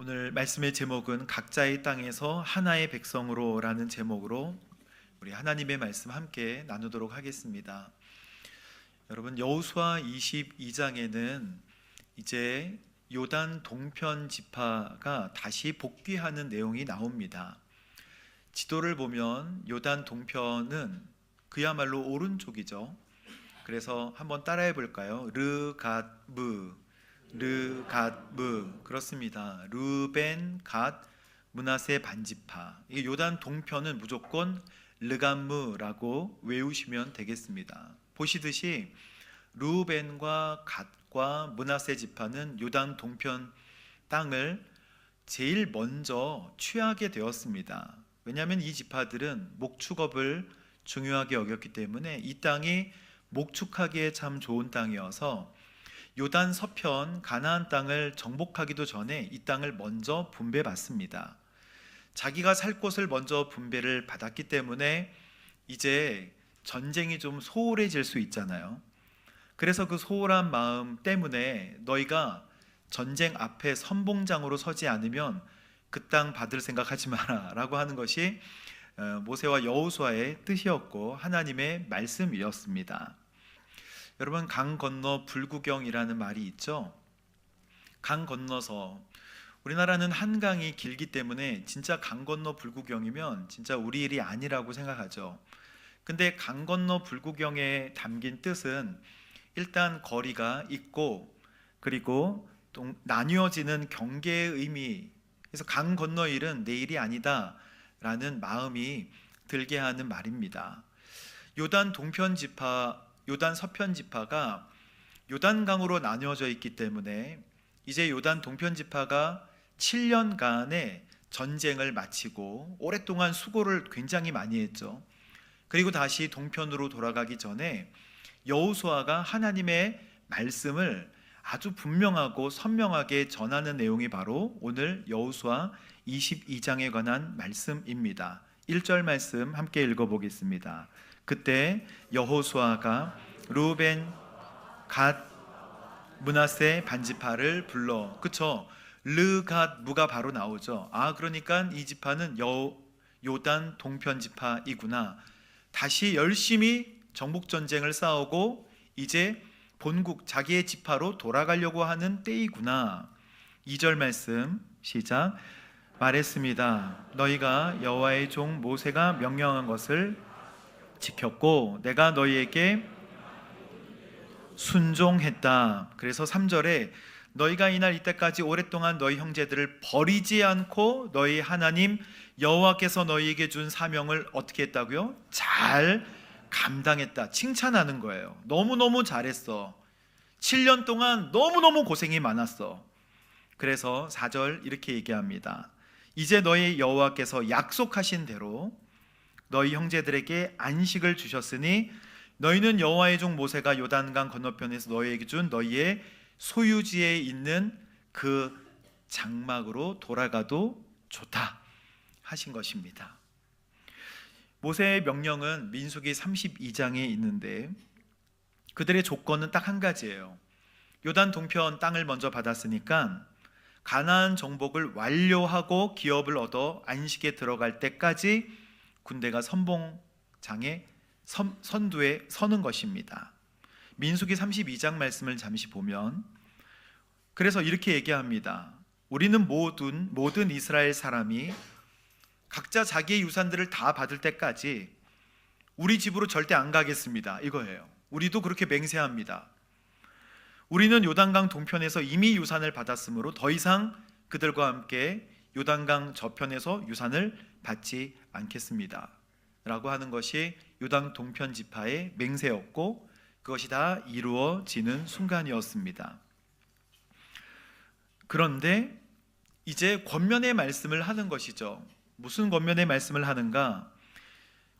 오늘 말씀의 제목은 각자의 땅에서 하나의 백성으로 라는 제목으로 우리 하나님의 말씀 함께 나누도록 하겠습니다. 여러분, 여호수아 22장에는 이제 요단 동편 지파가 다시 복귀하는 내용이 나옵니다. 지도를 보면 요단 동편은 그야말로 오른쪽이죠. 그래서 한번 따라해 볼까요? 르갓무, 그렇습니다. 르벤, 갓, 므낫세 반지파. 이 요단 동편은 무조건 르갓무라고 외우시면 되겠습니다. 보시듯이 르벤과 갓과 므낫세 지파는 요단 동편 땅을 제일 먼저 취하게 되었습니다. 왜냐하면 이 지파들은 목축업을 중요하게 여겼기 때문에 이 땅이 목축하기에 참 좋은 땅이어서 요단 서편 가나안 땅을 정복하기도 전에 이 땅을 먼저 분배받습니다. 자기가 살 곳을 먼저 분배를 받았기 때문에 이제 전쟁이 좀 소홀해질 수 있잖아요. 그래서 그 소홀한 마음 때문에 너희가 전쟁 앞에 선봉장으로 서지 않으면 그 땅 받을 생각하지 마라 라고 하는 것이 모세와 여호수아의 뜻이었고 하나님의 말씀이었습니다. 여러분, 강 건너 불구경이라는 말이 있죠. 강 건너서, 우리나라는 한강이 길기 때문에 진짜 강 건너 불구경이면 진짜 우리 일이 아니라고 생각하죠. 근데 강 건너 불구경에 담긴 뜻은 일단 거리가 있고 그리고 또 나뉘어지는 경계의 의미, 그래서 강 건너 일은 내 일이 아니다 라는 마음이 들게 하는 말입니다. 요단 동편 지파, 요단 서편 지파가 요단강으로 나뉘어져 있기 때문에 이제 요단 동편 지파가 7년간의 전쟁을 마치고 오랫동안 수고를 굉장히 많이 했죠. 그리고 다시 동편으로 돌아가기 전에 여호수아가 하나님의 말씀을 아주 분명하고 선명하게 전하는 내용이 바로 오늘 여호수아 22장에 관한 말씀입니다. 1절 말씀 함께 읽어보겠습니다. 그때 여호수아가 르벤, 갓, 므낫세 반지파를 불러, 그쵸? 르갓무가 바로 나오죠. 그러니까 이 지파는 요단 동편 지파이구나. 다시 열심히 정복전쟁을 싸우고 이제 본국 자기의 지파로 돌아가려고 하는 때이구나. 2절 말씀 시작. 말했습니다. 너희가 여호와의 종 모세가 명령한 것을 지켰고 내가 너희에게 순종했다. 그래서 3절에 너희가 이날 이때까지 오랫동안 너희 형제들을 버리지 않고 너희 하나님 여호와께서 너희에게 준 사명을 어떻게 했다고요? 잘 감당했다. 칭찬하는 거예요. 너무너무 잘했어. 7년 동안 너무너무 고생이 많았어. 그래서 4절 이렇게 얘기합니다. 이제 너희 여호와께서 약속하신 대로 너희 형제들에게 안식을 주셨으니 너희는 여호와의 종 모세가 요단강 건너편에서 너희에게 준 너희의 소유지에 있는 그 장막으로 돌아가도 좋다 하신 것입니다. 모세의 명령은 민수기 32장에 있는데 그들의 조건은 딱 한 가지예요. 요단 동편 땅을 먼저 받았으니까 가나안 정복을 완료하고 기업을 얻어 안식에 들어갈 때까지 군대가 선봉장에 선두에 서는 것입니다. 민수기 32장 말씀을 잠시 보면 그래서 이렇게 얘기합니다. 우리는 모든 이스라엘 사람이 각자 자기의 유산들을 다 받을 때까지 우리 집으로 절대 안 가겠습니다. 이거예요. 우리도 그렇게 맹세합니다. 우리는 요단강 동편에서 이미 유산을 받았으므로 더 이상 그들과 함께 요단강 저편에서 유산을 받지 않겠습니다 라고 하는 것이 요단 동편 지파의 맹세였고 그것이 다 이루어지는 순간이었습니다. 그런데 이제 권면의 말씀을 하는 것이죠. 무슨 권면의 말씀을 하는가?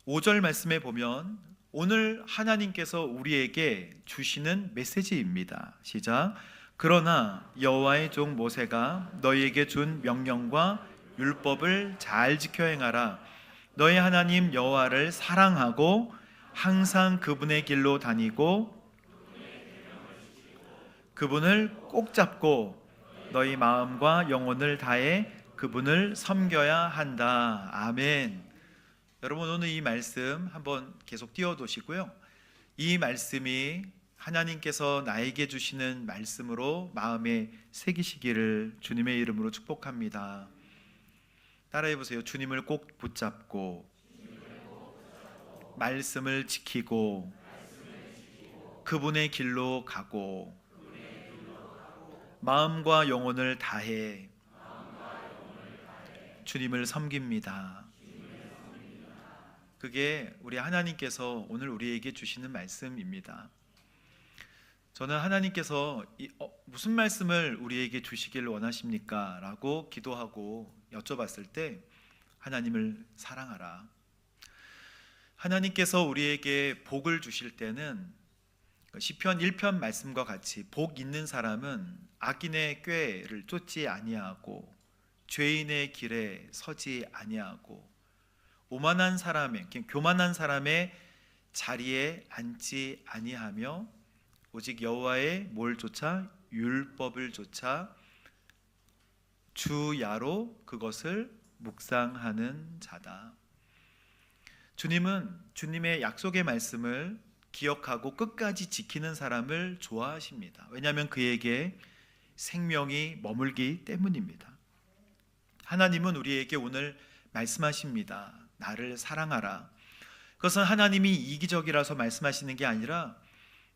5절 말씀에 보면 오늘 하나님께서 우리에게 주시는 메시지입니다. 시작. 그러나 여호와의 종 모세가 너희에게 준 명령과 율법을 잘 지켜 행하라. 너희 하나님 여호와를 사랑하고 항상 그분의 길로 다니고 그분을 꼭 잡고 너희 마음과 영혼을 다해 그분을 섬겨야 한다. 아멘. 여러분, 오늘 이 말씀 한번 계속 띄워두시고요. 이 말씀이 하나님께서 나에게 주시는 말씀으로 마음에 새기시기를 주님의 이름으로 축복합니다. 따라해 보세요. 주님을 꼭 붙잡고 말씀을 지키고 그분의 길로 가고 마음과 영혼을 다해 주님을 섬깁니다. 그게 우리 하나님께서 오늘 우리에게 주시는 말씀입니다. 저는 하나님께서 무슨 말씀을 우리에게 주시길 원하십니까? 라고 기도하고 여쭤봤을 때 하나님을 사랑하라. 하나님께서 우리에게 복을 주실 때는 시편 1편 말씀과 같이 복 있는 사람은 악인의 꾀를 쫓지 아니하고 죄인의 길에 서지 아니하고 교만한 사람의 자리에 앉지 아니하며 오직 여호와의 뭘 쫓아? 율법을 쫓아 주야로 그것을 묵상하는 자다. 주님은 주님의 약속의 말씀을 기억하고 끝까지 지키는 사람을 좋아하십니다. 왜냐하면 그에게 생명이 머물기 때문입니다. 하나님은 우리에게 오늘 말씀하십니다. 나를 사랑하라. 그것은 하나님이 이기적이라서 말씀하시는 게 아니라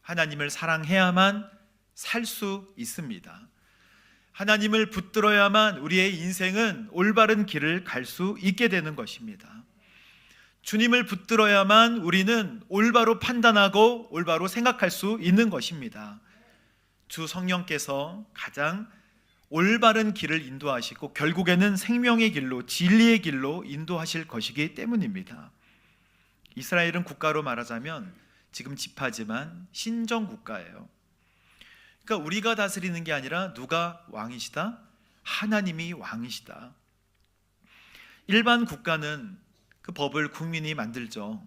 하나님을 사랑해야만 살 수 있습니다. 하나님을 붙들어야만 우리의 인생은 올바른 길을 갈 수 있게 되는 것입니다. 주님을 붙들어야만 우리는 올바로 판단하고 올바로 생각할 수 있는 것입니다. 주 성령께서 가장 올바른 길을 인도하시고 결국에는 생명의 길로, 진리의 길로 인도하실 것이기 때문입니다. 이스라엘은 국가로 말하자면 지금 지파지만 신정 국가예요. 그러니까 우리가 다스리는 게 아니라 누가 왕이시다? 하나님이 왕이시다. 일반 국가는 그 법을 국민이 만들죠.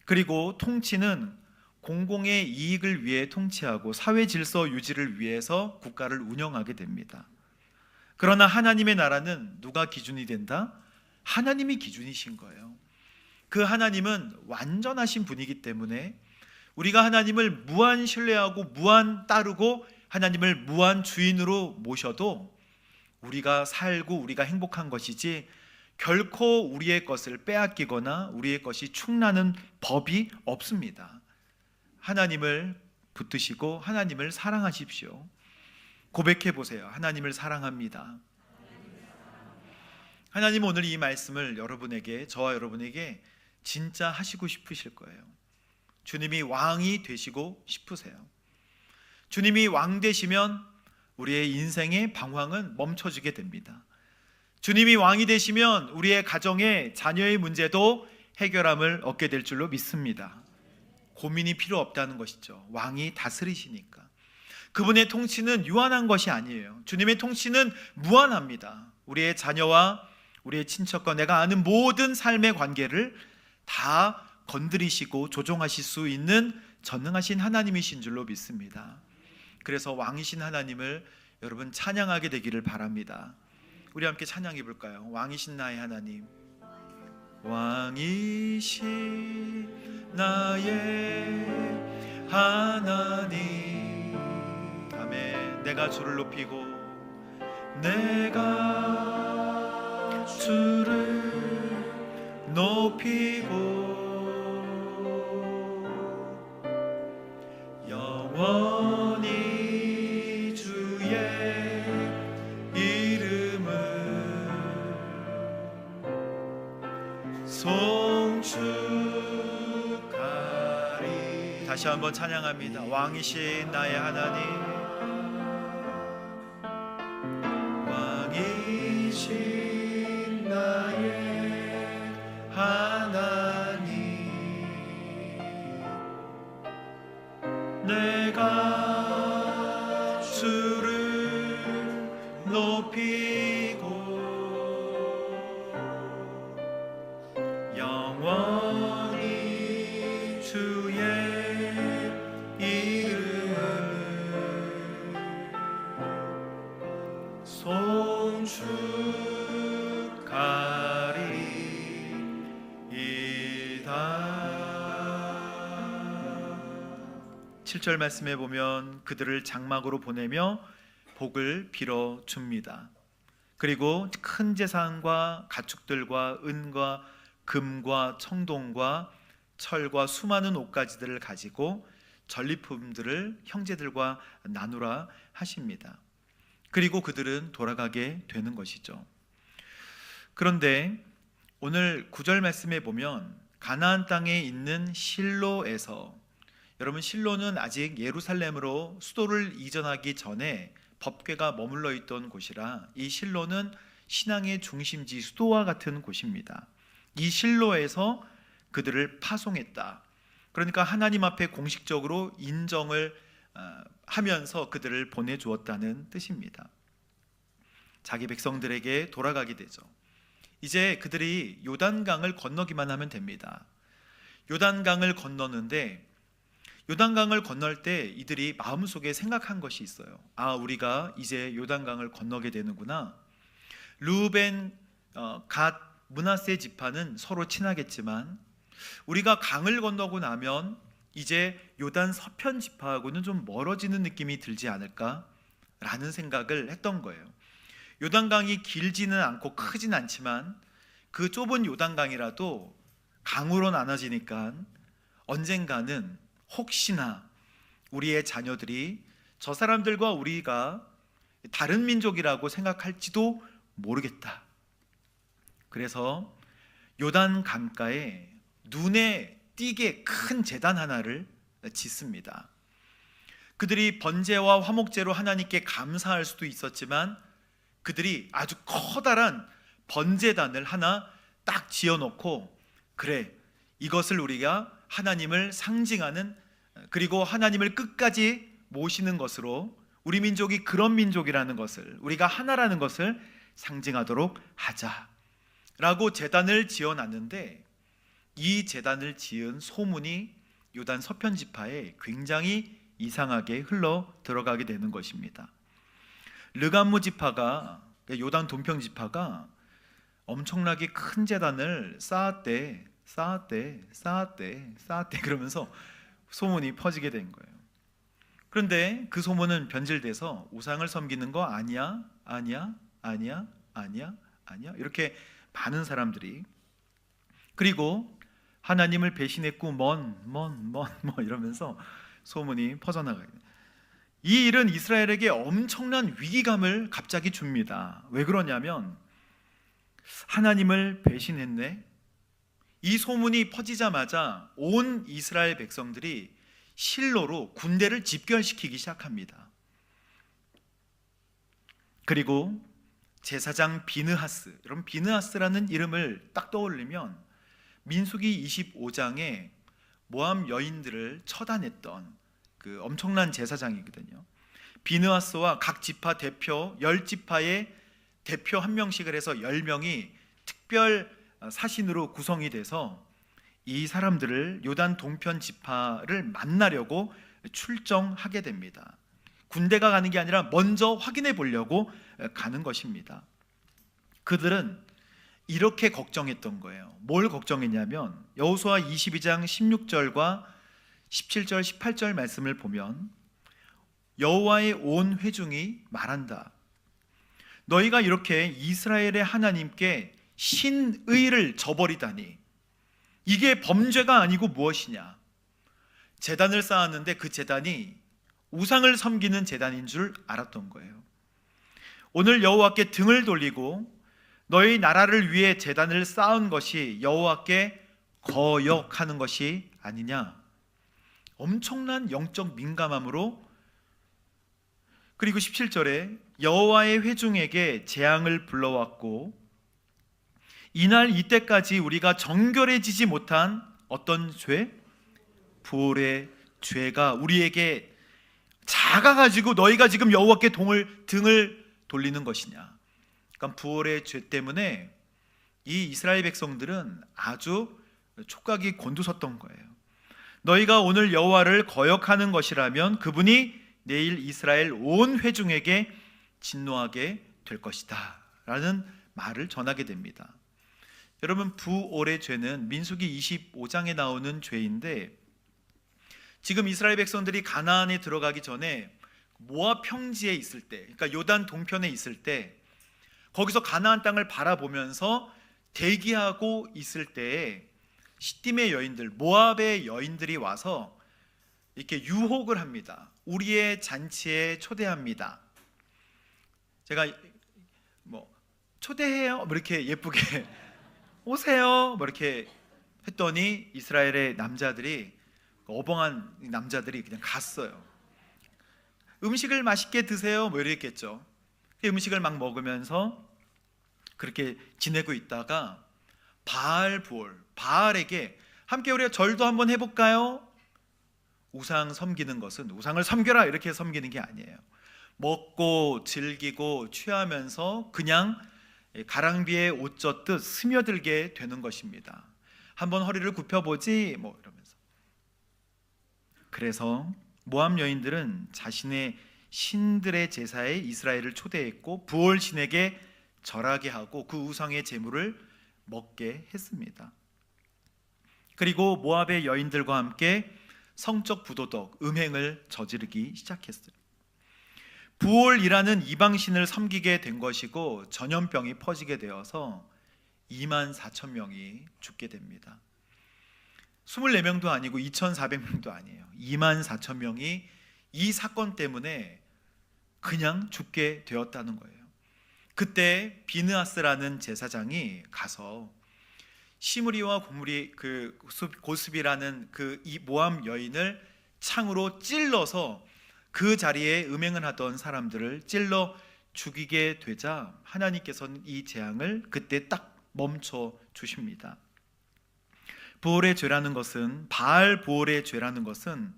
그리고 통치는 공공의 이익을 위해 통치하고 사회 질서 유지를 위해서 국가를 운영하게 됩니다. 그러나 하나님의 나라는 누가 기준이 된다? 하나님이 기준이신 거예요. 그 하나님은 완전하신 분이기 때문에 우리가 하나님을 무한 신뢰하고 무한 따르고 하나님을 무한 주인으로 모셔도 우리가 살고 우리가 행복한 것이지 결코 우리의 것을 빼앗기거나 우리의 것이 충나는 법이 없습니다. 하나님을 붙드시고 하나님을 사랑하십시오. 고백해 보세요. 하나님을 사랑합니다. 하나님은 오늘 이 말씀을 여러분에게, 저와 여러분에게 진짜 하시고 싶으실 거예요. 주님이 왕이 되시고 싶으세요. 주님이 왕 되시면 우리의 인생의 방황은 멈춰지게 됩니다. 주님이 왕이 되시면 우리의 가정의 자녀의 문제도 해결함을 얻게 될 줄로 믿습니다. 고민이 필요 없다는 것이죠. 왕이 다스리시니까. 그분의 통치는 유한한 것이 아니에요. 주님의 통치는 무한합니다. 우리의 자녀와 우리의 친척과 내가 아는 모든 삶의 관계를 다 건드리시고 조종하실 수 있는 전능하신 하나님이신 줄로 믿습니다. 그래서 왕이신 하나님을 여러분 찬양하게 되기를 바랍니다. 우리 함께 찬양해 볼까요? 왕이신 나의 하나님, 왕이신 나의 하나님. 아멘. 내가 주를 높이고 내가 주를 높이고 영원히 주의 이름을 송축하리. 다시 한번 찬양합니다. 왕이신 나의 하나님, 왕이신 나의 하나님, 내가 주를 높이고 영원히 주의 이름을 가리이다. 7절 말씀에 보면 그들을 장막으로 보내며 복을 빌어 줍니다. 그리고 큰 제사장과 가축들과 은과 금과 청동과 철과 수많은 옷가지들을 가지고 전리품들을 형제들과 나누라 하십니다. 그리고 그들은 돌아가게 되는 것이죠. 그런데 오늘 9절 말씀에 보면 가나안 땅에 있는 실로에서, 여러분 실로는 아직 예루살렘으로 수도를 이전하기 전에 법궤가 머물러 있던 곳이라 이 실로는 신앙의 중심지, 수도와 같은 곳입니다. 이 실로에서 그들을 파송했다. 그러니까 하나님 앞에 공식적으로 인정을 하면서 그들을 보내주었다는 뜻입니다. 자기 백성들에게 돌아가게 되죠. 이제 그들이 요단강을 건너기만 하면 됩니다. 요단강을 건너는데 요단강을 건널 때 이들이 마음속에 생각한 것이 있어요. 아, 우리가 이제 요단강을 건너게 되는구나. 르우벤, 갓, 므낫세 지파는 서로 친하겠지만 우리가 강을 건너고 나면 이제 요단 서편 지파하고는 좀 멀어지는 느낌이 들지 않을까라는 생각을 했던 거예요. 요단강이 길지는 않고 크진 않지만 그 좁은 요단강이라도 강으로 나눠지니까 언젠가는 혹시나 우리의 자녀들이 저 사람들과 우리가 다른 민족이라고 생각할지도 모르겠다. 그래서 요단 강가에 눈에 띄게 큰 제단 하나를 짓습니다. 그들이 번제와 화목제로 하나님께 감사할 수도 있었지만 그들이 아주 커다란 번제단을 하나 딱 지어놓고, 그래, 이것을 우리가 하나님을 상징하는, 그리고 하나님을 끝까지 모시는 것으로 우리 민족이 그런 민족이라는 것을, 우리가 하나라는 것을 상징하도록 하자라고 제단을 지어놨는데, 이 제단을 지은 소문이 요단 서편 지파에 굉장히 이상하게 흘러 들어가게 되는 것입니다. 르감무 지파가, 요단 동평 지파가 엄청나게 큰 제단을 쌓았대 그러면서 소문이 퍼지게 된 거예요. 그런데 그 소문은 변질돼서 우상을 섬기는 거 아니야 이렇게 많은 사람들이, 그리고 하나님을 배신했고 이러면서 소문이 퍼져나가요. 이 일은 이스라엘에게 엄청난 위기감을 갑자기 줍니다. 왜 그러냐면 하나님을 배신했네. 이 소문이 퍼지자마자 온 이스라엘 백성들이 실로로 군대를 집결시키기 시작합니다. 그리고 제사장 비느하스, 여러분 비느하스라는 이름을 딱 떠올리면 민수기 25장에 모압 여인들을 처단했던 그 엄청난 제사장이거든요. 비느하스와 각 지파 대표 10지파의 대표 한 명씩을 해서 10명이 특별 사신으로 구성이 돼서 이 사람들을 요단 동편 지파를 만나려고 출정하게 됩니다. 군대가 가는 게 아니라 먼저 확인해 보려고 가는 것입니다. 그들은 이렇게 걱정했던 거예요. 뭘 걱정했냐면 여호수아 22장 16절과 17절 18절 말씀을 보면 여호와의 온 회중이 말한다. 너희가 이렇게 이스라엘의 하나님께 신의를 저버리다니 이게 범죄가 아니고 무엇이냐. 제단을 쌓았는데 그 제단이 우상을 섬기는 제단인 줄 알았던 거예요. 오늘 여호와께 등을 돌리고 너희 나라를 위해 제단을 쌓은 것이 여호와께 거역하는 것이 아니냐. 엄청난 영적 민감함으로, 그리고 17절에 여호와의 회중에게 재앙을 불러왔고 이날 이때까지 우리가 정결해지지 못한 어떤 죄? 부올의 죄가 우리에게 작아가지고 너희가 지금 여호와께 등을 돌리는 것이냐. 그러니까 부올의 죄 때문에 이 이스라엘 백성들은 아주 촉각이 곤두섰던 거예요. 너희가 오늘 여호와를 거역하는 것이라면 그분이 내일 이스라엘 온 회중에게 진노하게 될 것이다 라는 말을 전하게 됩니다. 여러분, 부올의 죄는 민수기 25장에 나오는 죄인데, 지금 이스라엘 백성들이 가나안에 들어가기 전에 모압 평지에 있을 때, 그러니까 요단 동편에 있을 때, 거기서 가나안 땅을 바라보면서 대기하고 있을 때에 시딤의 여인들, 모압의 여인들이 와서 이렇게 유혹을 합니다. 우리의 잔치에 초대합니다. 제가 초대해요, 이렇게 예쁘게 오세요, 이렇게 했더니 이스라엘의 남자들이, 어벙한 남자들이 그냥 갔어요. 음식을 맛있게 드세요, 이랬겠죠. 음식을 막 먹으면서 그렇게 지내고 있다가 바알에게 함께 우리가 절도 한번 해볼까요? 우상 섬기는 것은 우상을 섬겨라 이렇게 섬기는 게 아니에요. 먹고 즐기고 취하면서 그냥 가랑비에 옷 젖듯 스며들게 되는 것입니다. 한번 허리를 굽혀보지 이러면서. 그래서 모압 여인들은 자신의 신들의 제사에 이스라엘을 초대했고 부올 신에게 절하게 하고 그 우상의 제물을 먹게 했습니다. 그리고 모압의 여인들과 함께 성적 부도덕, 음행을 저지르기 시작했어요. 부올이라는 이방신을 섬기게 된 것이고 전염병이 퍼지게 되어서 2만 4천 명이 죽게 됩니다. 24명도 아니고 2,400명도 아니에요. 2만 4천 명이 이 사건 때문에 그냥 죽게 되었다는 거예요. 그때 비느하스라는 제사장이 가서 시므리와 고스비라는 이 모압 여인을 창으로 찔러서 그 자리에 음행을 하던 사람들을 찔러 죽이게 되자 하나님께서는 이 재앙을 그때 딱 멈춰 주십니다. 부올의 죄라는 것은, 바알 부올의 죄라는 것은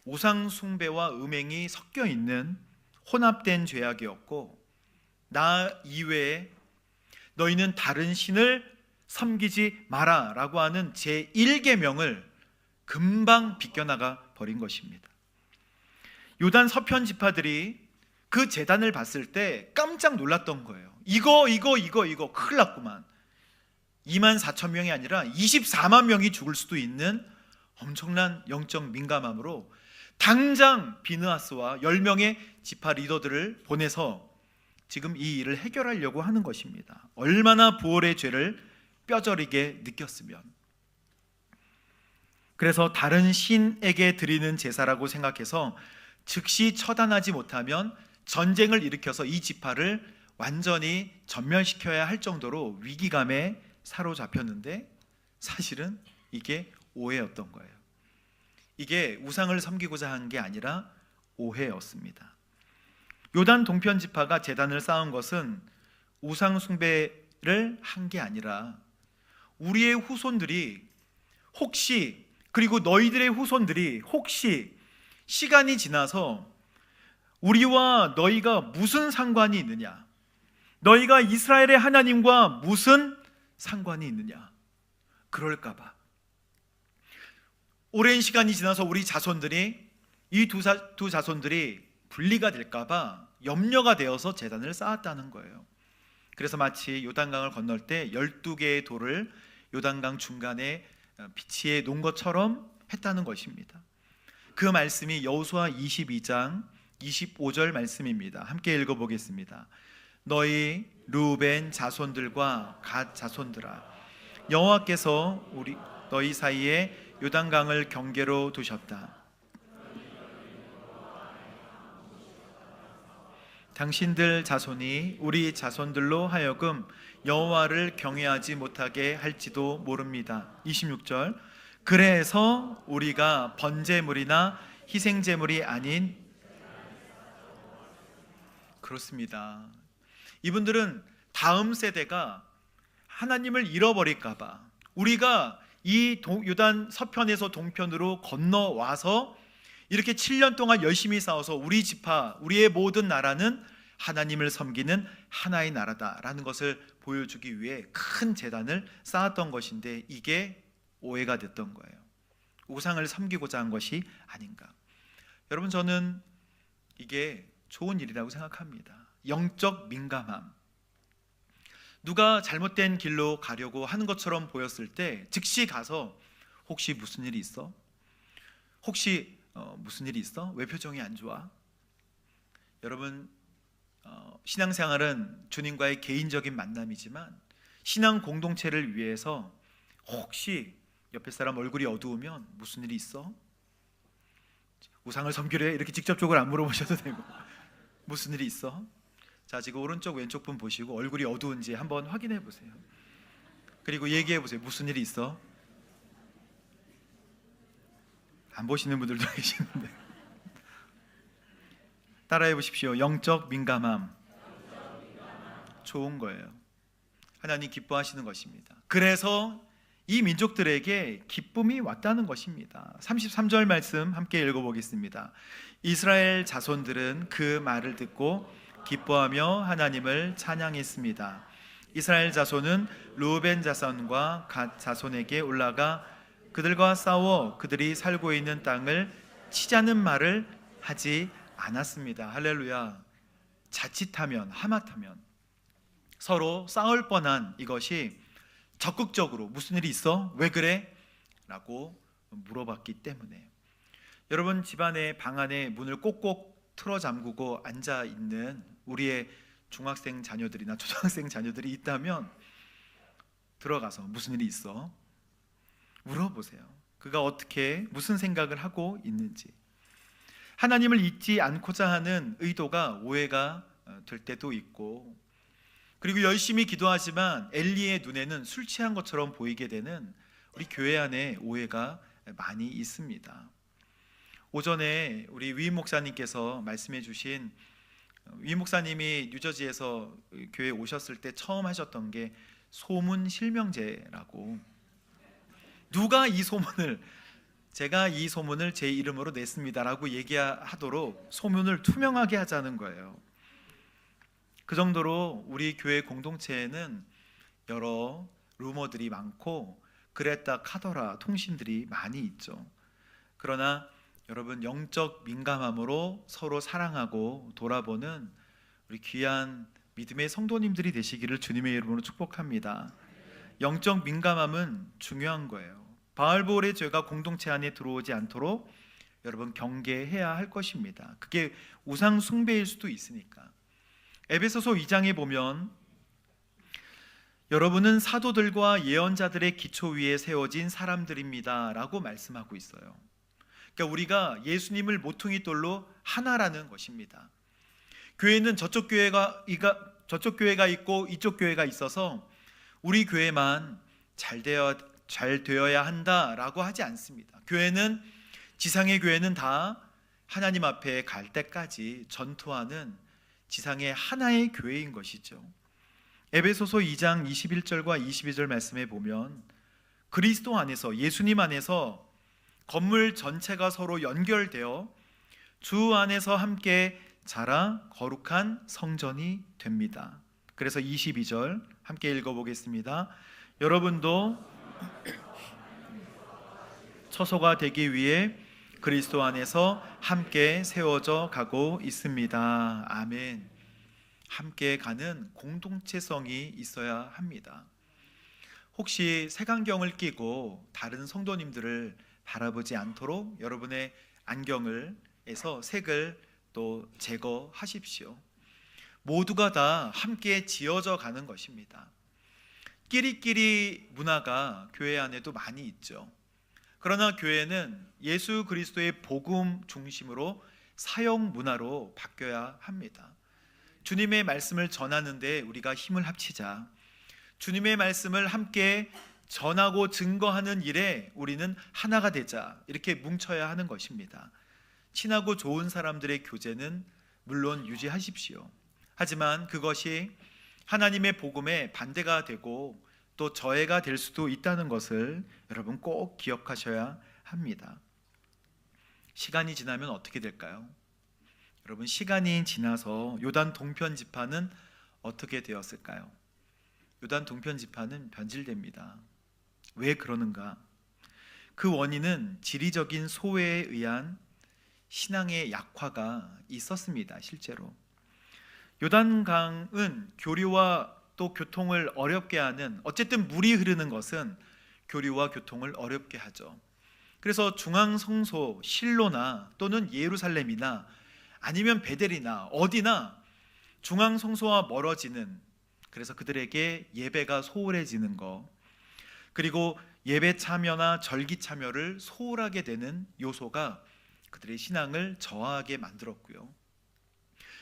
우상 숭배와 음행이 섞여 있는 혼합된 죄악이었고, 나 이외에 너희는 다른 신을 섬기지 마라 라고 하는 제1계명을 금방 비껴나가 버린 것입니다. 요단 서편 지파들이 그 제단을 봤을 때 깜짝 놀랐던 거예요. 이거 큰일 났구만. 2만 4천 명이 아니라 24만 명이 죽을 수도 있는 엄청난 영적 민감함으로 당장 비느하스와 10명의 지파 리더들을 보내서 지금 이 일을 해결하려고 하는 것입니다. 얼마나 부올의 죄를 뼈저리게 느꼈으면. 그래서 다른 신에게 드리는 제사라고 생각해서 즉시 처단하지 못하면 전쟁을 일으켜서 이 지파를 완전히 전멸시켜야 할 정도로 위기감에 사로잡혔는데, 사실은 이게 오해였던 거예요. 이게 우상을 섬기고자 한 게 아니라 오해였습니다. 요단 동편 지파가 제단을 쌓은 것은 우상 숭배를 한 게 아니라 우리의 후손들이 혹시, 그리고 너희들의 후손들이 혹시 시간이 지나서 우리와 너희가 무슨 상관이 있느냐, 너희가 이스라엘의 하나님과 무슨 상관이 있느냐, 그럴까봐, 오랜 시간이 지나서 우리 자손들이, 이 두 자손들이 분리가 될까봐 염려가 되어서 제단을 쌓았다는 거예요. 그래서 마치 요단강을 건널 때 12개의 돌을 요단강 중간에 비치해 놓은 것처럼 했다는 것입니다. 그 말씀이 여호수아 22장 25절 말씀입니다. 함께 읽어보겠습니다. 너희 르우벤 자손들과 갓 자손들아, 여호와께서 너희 사이에 요단강을 경계로 두셨다. 당신들 자손이 우리 자손들로 하여금 여호와를 경외하지 못하게 할지도 모릅니다. 26절, 그래서 우리가 번제물이나 희생제물이 아닌, 그렇습니다. 이분들은 다음 세대가 하나님을 잃어버릴까봐, 우리가 이 요단 서편에서 동편으로 건너와서 이렇게 7년 동안 열심히 싸워서 우리 지파, 우리의 모든 나라는 하나님을 섬기는 하나의 나라다라는 것을 보여주기 위해 큰 제단을 쌓았던 것인데, 이게 오해가 됐던 거예요. 우상을 섬기고자 한 것이 아닌가. 여러분, 저는 이게 좋은 일이라고 생각합니다. 영적 민감함, 누가 잘못된 길로 가려고 하는 것처럼 보였을 때 즉시 가서 혹시 무슨 일이 있어? 혹시 무슨 일이 있어? 왜 표정이 안 좋아? 여러분, 신앙생활은 주님과의 개인적인 만남이지만 신앙 공동체를 위해서 혹시 옆에 사람 얼굴이 어두우면 무슨 일이 있어? 우상을 섬기려 해? 이렇게 직접적으로 안 물어보셔도 되고 무슨 일이 있어? 자, 지금 오른쪽 왼쪽 분 보시고 얼굴이 어두운지 한번 확인해 보세요. 그리고 얘기해 보세요. 무슨 일이 있어? 안 보시는 분들도 계시는데 따라해 보십시오. 영적 민감함 좋은 거예요. 하나님 기뻐하시는 것입니다. 그래서 이 민족들에게 기쁨이 왔다는 것입니다. 33절 말씀 함께 읽어보겠습니다. 이스라엘 자손들은 그 말을 듣고 기뻐하며 하나님을 찬양했습니다. 이스라엘 자손은 르우벤 자손과 갓 자손에게 올라가 그들과 싸워 그들이 살고 있는 땅을 치자는 말을 하지 않았습니다. 할렐루야. 자칫하면 하마터면 서로 싸울 뻔한 이것이 적극적으로 무슨 일이 있어? 왜 그래? 라고 물어봤기 때문에. 여러분, 집안의 방 안에 문을 꼭꼭 틀어 잠그고 앉아 있는 우리의 중학생 자녀들이나 초등학생 자녀들이 있다면 들어가서 무슨 일이 있어? 물어보세요. 그가 어떻게 무슨 생각을 하고 있는지. 하나님을 잊지 않고자 하는 의도가 오해가 될 때도 있고, 그리고 열심히 기도하지만 엘리의 눈에는 술 취한 것처럼 보이게 되는 우리 교회 안에 오해가 많이 있습니다. 오전에 우리 위임 목사님께서 말씀해 주신, 위임 목사님이 뉴저지에서 교회에 오셨을 때 처음 하셨던 게 소문 실명제라고, 누가 이 소문을, 제가 이 소문을 제 이름으로 냈습니다라고 얘기하도록 소문을 투명하게 하자는 거예요. 그 정도로 우리 교회 공동체에는 여러 루머들이 많고 그랬다 카더라 통신들이 많이 있죠. 그러나 여러분, 영적 민감함으로 서로 사랑하고 돌아보는 우리 귀한 믿음의 성도님들이 되시기를 주님의 이름으로 축복합니다. 영적 민감함은 중요한 거예요. 바알볼의 죄가 공동체 안에 들어오지 않도록 여러분 경계해야 할 것입니다. 그게 우상 숭배일 수도 있으니까. 에베소서 2장에 보면 여러분은 사도들과 예언자들의 기초 위에 세워진 사람들입니다 라고 말씀하고 있어요. 그러니까 우리가 예수님을 모퉁이 돌로 하나라는 것입니다. 교회는 저쪽 교회가 있고 이쪽 교회가 있어서 우리 교회만 잘 되어야 한다라고 하지 않습니다. 교회는, 지상의 교회는 다 하나님 앞에 갈 때까지 전투하는 지상의 하나의 교회인 것이죠. 에베소서 2장 21절과 22절 말씀에 보면 그리스도 안에서, 예수님 안에서 건물 전체가 서로 연결되어 주 안에서 함께 자라 거룩한 성전이 됩니다. 그래서 22절 함께 읽어보겠습니다. 여러분도 처소가 되기 위해 그리스도 안에서 함께 세워져 가고 있습니다. 아멘. 함께 가는 공동체성이 있어야 합니다. 혹시 색안경을 끼고 다른 성도님들을 바라보지 않도록 여러분의 안경에서 색을 또 제거하십시오. 모두가 다 함께 지어져 가는 것입니다. 끼리끼리 문화가 교회 안에도 많이 있죠. 그러나 교회는 예수 그리스도의 복음 중심으로 사역 문화로 바뀌어야 합니다. 주님의 말씀을 전하는 데 우리가 힘을 합치자. 주님의 말씀을 함께 전하고 증거하는 일에 우리는 하나가 되자. 이렇게 뭉쳐야 하는 것입니다. 친하고 좋은 사람들의 교제는 물론 유지하십시오. 하지만 그것이 하나님의 복음에 반대가 되고 또 저해가 될 수도 있다는 것을 여러분 꼭 기억하셔야 합니다. 시간이 지나면 어떻게 될까요? 여러분, 시간이 지나서 요단 동편 지파는 어떻게 되었을까요? 요단 동편 지파는 변질됩니다. 왜 그러는가? 그 원인은 지리적인 소외에 의한 신앙의 약화가 있었습니다. 실제로 요단강은 교류와 또 교통을 어렵게 하는, 어쨌든 물이 흐르는 것은 교류와 교통을 어렵게 하죠. 그래서 중앙성소 실로나 또는 예루살렘이나 아니면 베델이나 어디나 중앙성소와 멀어지는, 그래서 그들에게 예배가 소홀해지는 거, 그리고 예배 참여나 절기 참여를 소홀하게 되는 요소가 그들의 신앙을 저하게 만들었고요.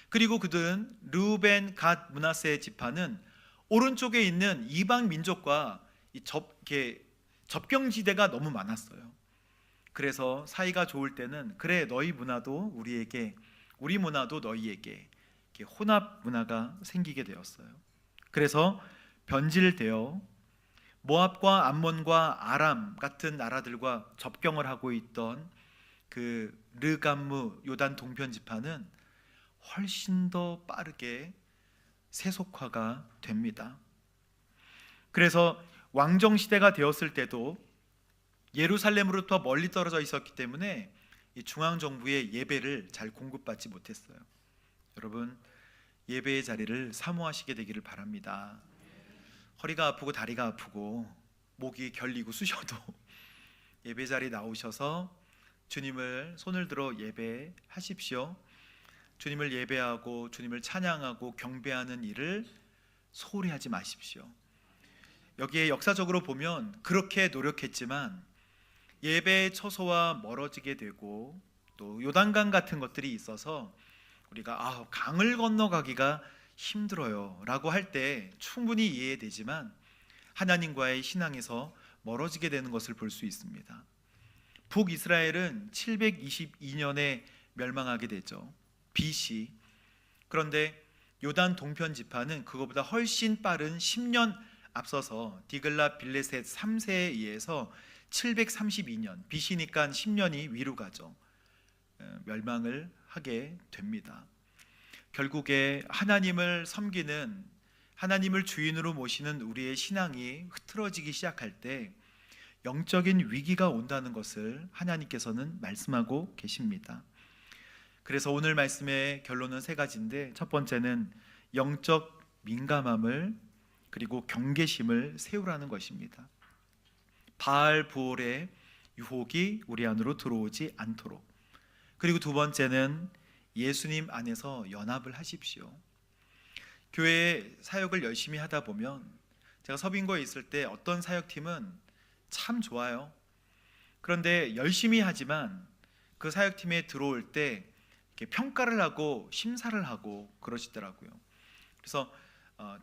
그리고 그들은 르우벤, 갓, 므낫세 지파는 오른쪽에 있는 이방 민족과 접경지대가 너무 많았어요. 그래서 사이가 좋을 때는 그래 너희 문화도 우리에게, 우리 문화도 너희에게, 이렇게 혼합 문화가 생기게 되었어요. 그래서 변질되어 모압과 암몬과 아람 같은 나라들과 접경을 하고 있던 그 르감무 요단 동편 지파는 훨씬 더 빠르게 세속화가 됩니다. 그래서 왕정 시대가 되었을 때도 예루살렘으로부터 멀리 떨어져 있었기 때문에 이 중앙 정부의 예배를 잘 공급받지 못했어요. 여러분, 예배의 자리를 사모하시게 되기를 바랍니다. 허리가 아프고 다리가 아프고 목이 결리고 쑤셔도 예배 자리 나오셔서 주님을 손을 들어 예배하십시오. 주님을 예배하고 주님을 찬양하고 경배하는 일을 소홀히 하지 마십시오. 여기에 역사적으로 보면 그렇게 노력했지만 예배의 처소와 멀어지게 되고 또 요단강 같은 것들이 있어서 우리가 강을 건너가기가 힘들어요 라고 할 때 충분히 이해되지만 하나님과의 신앙에서 멀어지게 되는 것을 볼 수 있습니다. 북이스라엘은 722년에 멸망하게 되죠. BC. 그런데 요단 동편 지파는 그것보다 훨씬 빠른 10년 앞서서 디글라 빌레셋 3세에 의해서 732년, BC니까 10년이 위로 가죠. 멸망을 하게 됩니다. 결국에 하나님을 섬기는, 하나님을 주인으로 모시는 우리의 신앙이 흐트러지기 시작할 때 영적인 위기가 온다는 것을 하나님께서는 말씀하고 계십니다. 그래서 오늘 말씀의 결론은 세 가지인데, 첫 번째는 영적 민감함을 그리고 경계심을 세우라는 것입니다. 바알 부올의 유혹이 우리 안으로 들어오지 않도록. 그리고 두 번째는 예수님 안에서 연합을 하십시오. 교회 사역을 열심히 하다 보면, 제가 서빙고에 있을 때 어떤 사역팀은 참 좋아요. 그런데 열심히 하지만 그 사역팀에 들어올 때 이렇게 평가를 하고 심사를 하고 그러시더라고요. 그래서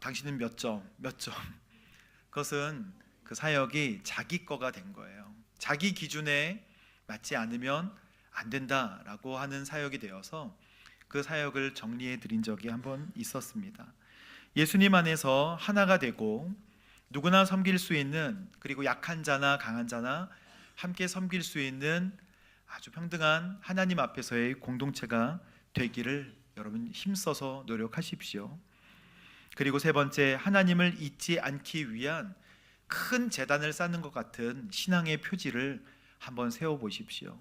당신은 몇 점, 몇 점. 그것은 그 사역이 자기 거가 된 거예요. 자기 기준에 맞지 않으면 안 된다라고 하는 사역이 되어서 그 사역을 정리해 드린 적이 한번 있었습니다. 예수님 안에서 하나가 되고 누구나 섬길 수 있는, 그리고 약한 자나 강한 자나 함께 섬길 수 있는 아주 평등한 하나님 앞에서의 공동체가 되기를 여러분 힘써서 노력하십시오. 그리고 세 번째, 하나님을 잊지 않기 위한 큰 제단을 쌓는 것 같은 신앙의 표지를 한번 세워보십시오.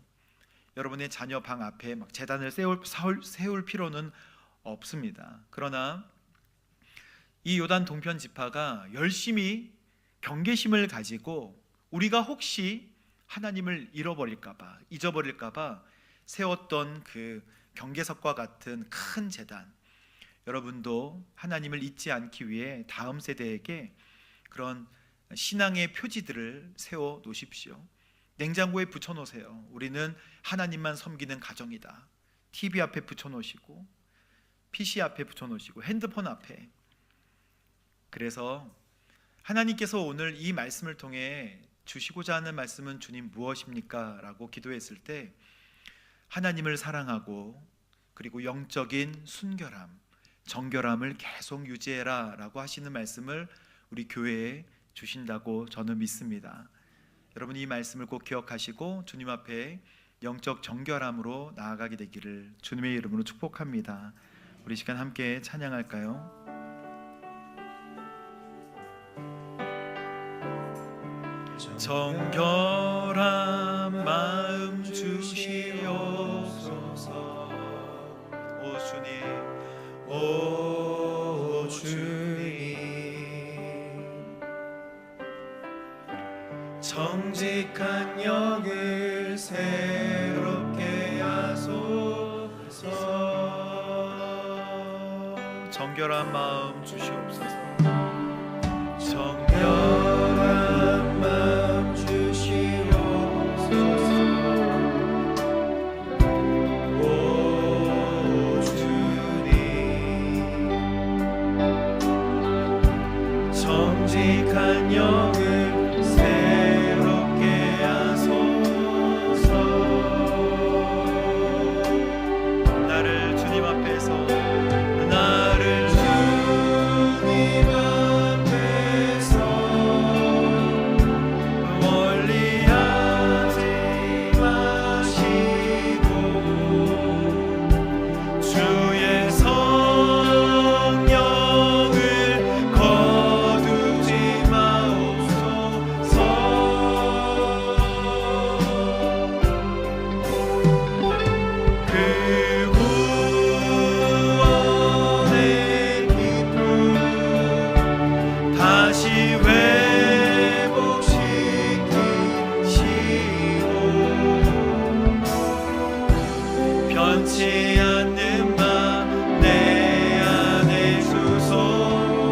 여러분의 자녀 방 앞에 막 제단을 세울 필요는 없습니다. 그러나 이 요단 동편 지파가 열심히 경계심을 가지고 우리가 혹시 하나님을 잃어버릴까봐, 잊어버릴까봐 세웠던 그 경계석과 같은 큰 제단, 여러분도 하나님을 잊지 않기 위해 다음 세대에게 그런 신앙의 표지들을 세워 놓으십시오. 냉장고에 붙여 놓으세요. 우리는 하나님만 섬기는 가정이다. TV 앞에 붙여 놓으시고, PC 앞에 붙여 놓으시고, 핸드폰 앞에. 그래서 하나님께서 오늘 이 말씀을 통해 주시고자 하는 말씀은 주님 무엇입니까? 라고 기도했을 때 하나님을 사랑하고 그리고 영적인 순결함, 정결함을 계속 유지해라 라고 하시는 말씀을 우리 교회에 주신다고 저는 믿습니다. 여러분, 이 말씀을 꼭 기억하시고 주님 앞에 영적 정결함으로 나아가게 되기를 주님의 이름으로 축복합니다. 우리 시간 함께 찬양할까요? 정결한 마음 주시옵소서. 오 주님, 오 주님, 정직한 영을 새롭게 하소서. 정결한 마음 주시옵소서. 정결한 마음 주시옵소서. 오 주님, 정직한 영을 새롭게 하소서. 나를 주님 앞에서 나를 주님 앞에서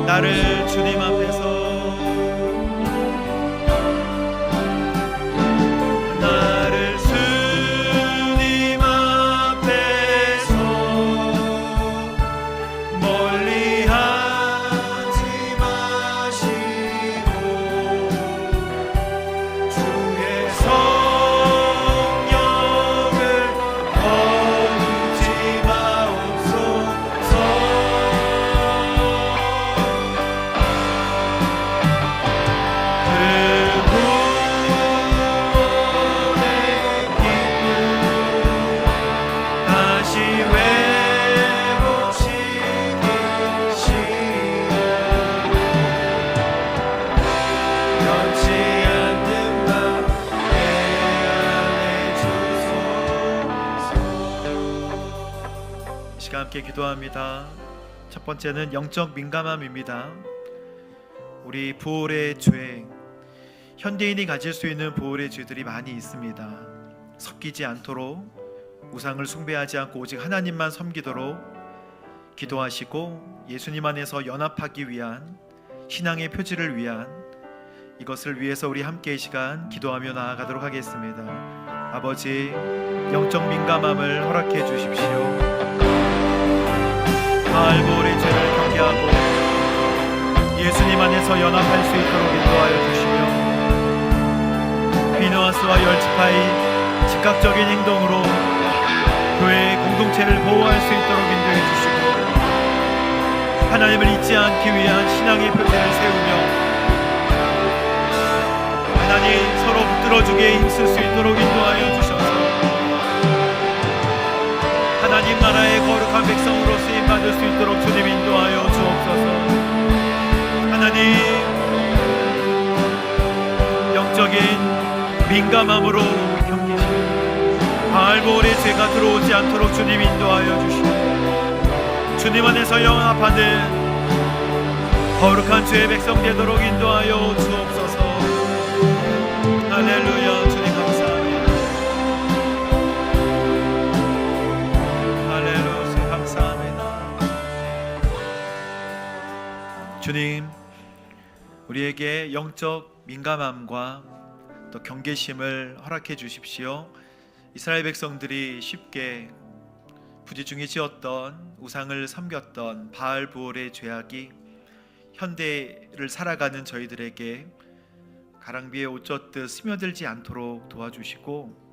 나를 주님 앞에서 멀리하지 마시고 주의 성령을 거두지 마옵소서. 함께 기도합니다. 첫 번째는 영적 민감함입니다. 우리 부활의 죄, 현대인이 가질 수 있는 부활의 죄들이 많이 있습니다. 섞이지 않도록, 우상을 숭배하지 않고 오직 하나님만 섬기도록 기도하시고, 예수님 안에서 연합하기 위한 신앙의 표지를 위한, 이것을 위해서 우리 함께 이 시간 기도하며 나아가도록 하겠습니다. 아버지, 영적 민감함을 허락해 주십시오. 바알볼의 죄를 경계하고 예수님 안에서 연합할 수 있도록 인도하여 주시며, 비누아스와 열지파의 즉각적인 행동으로 교회의 공동체를 보호할 수 있도록 인도해 주시고, 하나님을 잊지 않기 위한 신앙의 표제를 세우며 하나님 서로 붙들어주기에 힘쓸 수 있도록 인도하여 주셔서 하나님 나라의 거룩한 백성으로 쓰임받을 수 있도록 주님 인도하여 주옵소서. 하나님, 영적인 민감함으로 경계시고 바알볼의 죄가 들어오지 않도록 주님 인도하여 주시고, 주님 안에서 연합하는 거룩한 주의 백성 되도록 인도하여 주옵소서. 할렐루야. 주님 감사합니다. 할렐루야. 감사합니다. 주님, 우리에게 영적 민감함과 또 경계심을 허락해 주십시오. 이스라엘 백성들이 쉽게 부지중에 지었던, 우상을 섬겼던 바알 부올의 죄악이 현대를 살아가는 저희들에게 가랑비에 옷 젖듯 스며들지 않도록 도와주시고,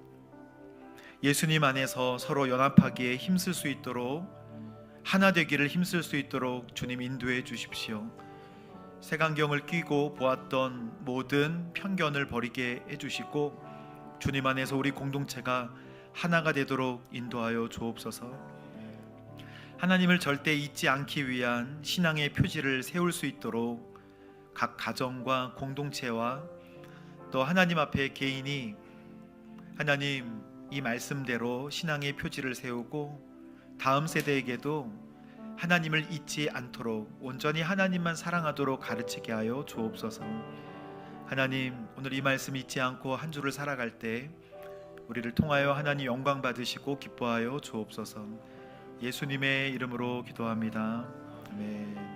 예수님 안에서 서로 연합하기에 힘쓸 수 있도록, 하나 되기를 힘쓸 수 있도록 주님 인도해 주십시오. 색안경을 끼고 보았던 모든 편견을 버리게 해주시고, 주님 안에서 우리 공동체가 하나가 되도록 인도하여 주옵소서. 하나님을 절대 잊지 않기 위한 신앙의 표지를 세울 수 있도록 각 가정과 공동체와 또 하나님 앞에 개인이 하나님 이 말씀대로 신앙의 표지를 세우고, 다음 세대에게도 하나님을 잊지 않도록 온전히 하나님만 사랑하도록 가르치게 하여 주옵소서. 하나님, 오늘 이 말씀 잊지 않고 한 주를 살아갈 때 우리를 통하여 하나님 영광 받으시고 기뻐하여 주옵소서. 예수님의 이름으로 기도합니다. 아멘.